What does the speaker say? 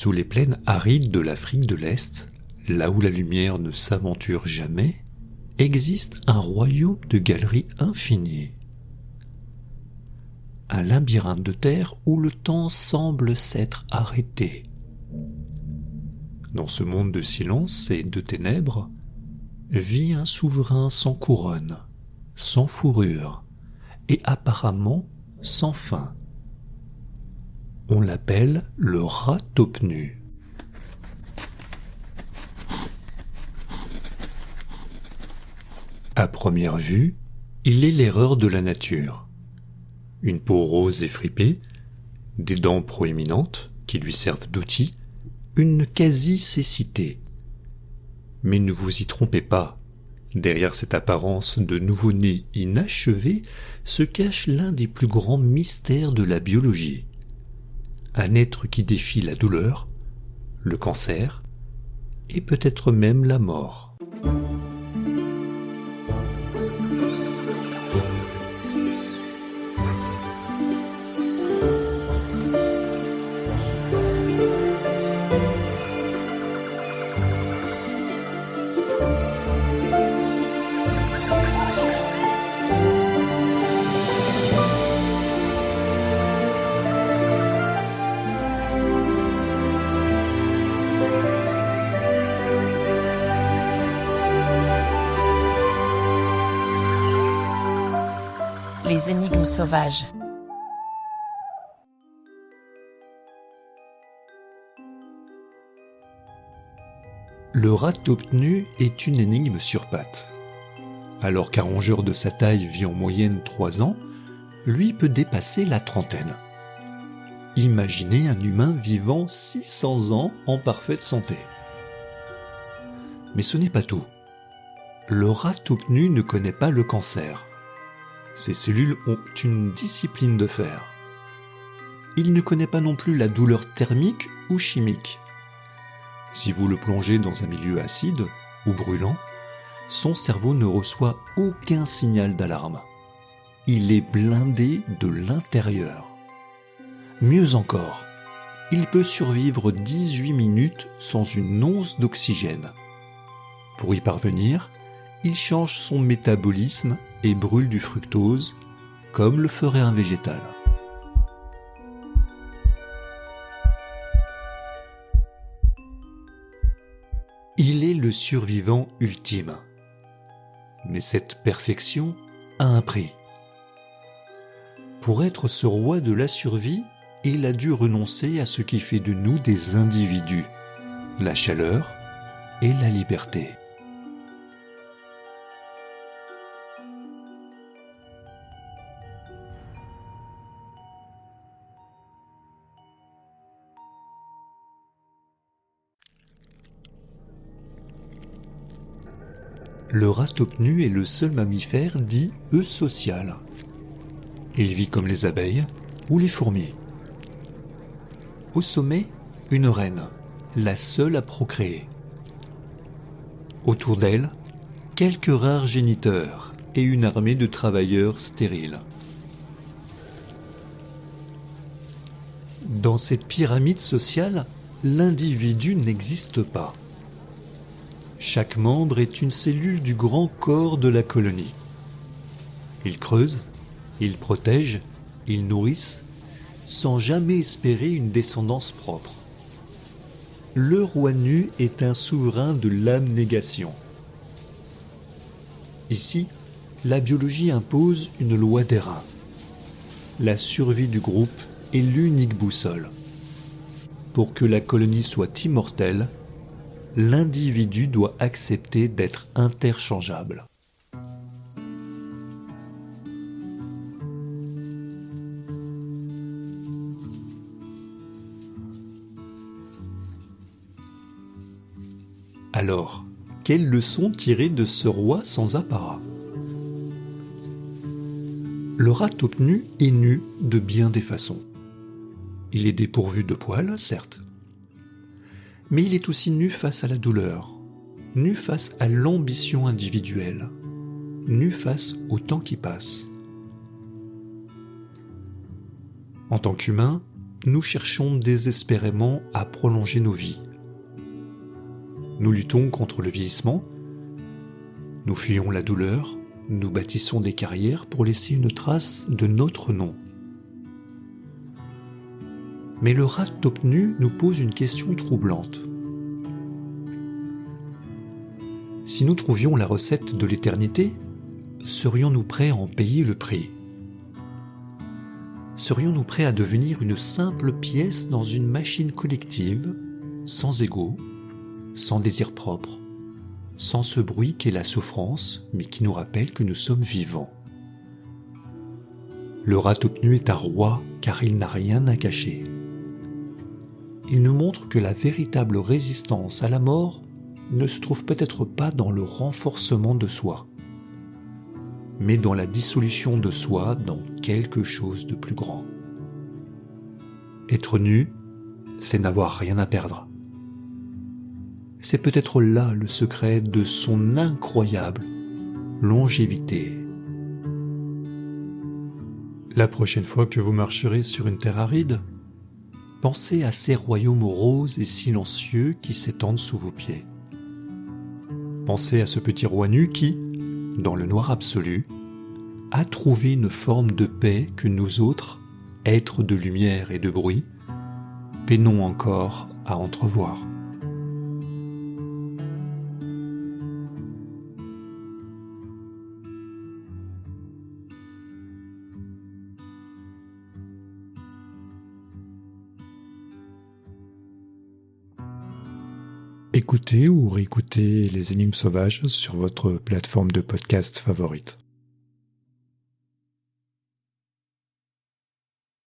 Sous les plaines arides de l'Afrique de l'Est, là où la lumière ne s'aventure jamais, existe un royaume de galeries infinies. Un labyrinthe de terre où le temps semble s'être arrêté. Dans ce monde de silence et de ténèbres, vit un souverain sans couronne, sans fourrure, et apparemment sans fin. On l'appelle le rat taupe-nu. À première vue, il est l'erreur de la nature. Une peau rose et fripée, des dents proéminentes qui lui servent d'outil, une quasi-cécité. Mais ne vous y trompez pas, derrière cette apparence de nouveau-né inachevé se cache l'un des plus grands mystères de la biologie. Un être qui défie la douleur, le cancer et peut-être même la mort. Les énigmes sauvages. Le rat taupe-nu est une énigme sur pattes. Alors qu'un rongeur de sa taille vit en moyenne 3 ans, lui peut dépasser la trentaine. Imaginez un humain vivant 600 ans en parfaite santé. Mais ce n'est pas tout. Le rat taupe-nu ne connaît pas le cancer. Ses cellules ont une discipline de fer. Il ne connaît pas non plus la douleur thermique ou chimique. Si vous le plongez dans un milieu acide ou brûlant, son cerveau ne reçoit aucun signal d'alarme. Il est blindé de l'intérieur. Mieux encore, il peut survivre 18 minutes sans une once d'oxygène. Pour y parvenir, il change son métabolisme et brûle du fructose, comme le ferait un végétal. Il est le survivant ultime. Mais cette perfection a un prix. Pour être ce roi de la survie, il a dû renoncer à ce qui fait de nous des individus, la chaleur et la liberté. Le rat taupe-nu est le seul mammifère dit eusocial. Il vit comme les abeilles ou les fourmis. Au sommet, une reine, la seule à procréer. Autour d'elle, quelques rares géniteurs et une armée de travailleurs stériles. Dans cette pyramide sociale, l'individu n'existe pas. Chaque membre est une cellule du grand corps de la colonie. Ils creusent, ils protègent, ils nourrissent, sans jamais espérer une descendance propre. Le roi nu est un souverain de l'abnégation. Ici, la biologie impose une loi des reins. La survie du groupe est l'unique boussole. Pour que la colonie soit immortelle, l'individu doit accepter d'être interchangeable. Alors, quelle leçon tirer de ce roi sans apparat ? Le rat taupe-nu est nu de bien des façons. Il est dépourvu de poils, certes, mais il est aussi nu face à la douleur, nu face à l'ambition individuelle, nu face au temps qui passe. En tant qu'humain, nous cherchons désespérément à prolonger nos vies. Nous luttons contre le vieillissement, nous fuyons la douleur, nous bâtissons des carrières pour laisser une trace de notre nom. Mais le rat taupe nu nous pose une question troublante. Si nous trouvions la recette de l'éternité, serions-nous prêts à en payer le prix ? Serions-nous prêts à devenir une simple pièce dans une machine collective, sans ego, sans désir propre, sans ce bruit qu'est la souffrance, mais qui nous rappelle que nous sommes vivants ? Le rat taupe nu est un roi car il n'a rien à cacher. Il nous montre que la véritable résistance à la mort ne se trouve peut-être pas dans le renforcement de soi, mais dans la dissolution de soi dans quelque chose de plus grand. Être nu, c'est n'avoir rien à perdre. C'est peut-être là le secret de son incroyable longévité. La prochaine fois que vous marcherez sur une terre aride, pensez à ces royaumes roses et silencieux qui s'étendent sous vos pieds. Pensez à ce petit roi nu qui, dans le noir absolu, a trouvé une forme de paix que nous autres, êtres de lumière et de bruit, peinons encore à entrevoir. Écoutez ou réécoutez les énigmes sauvages sur votre plateforme de podcast favorite.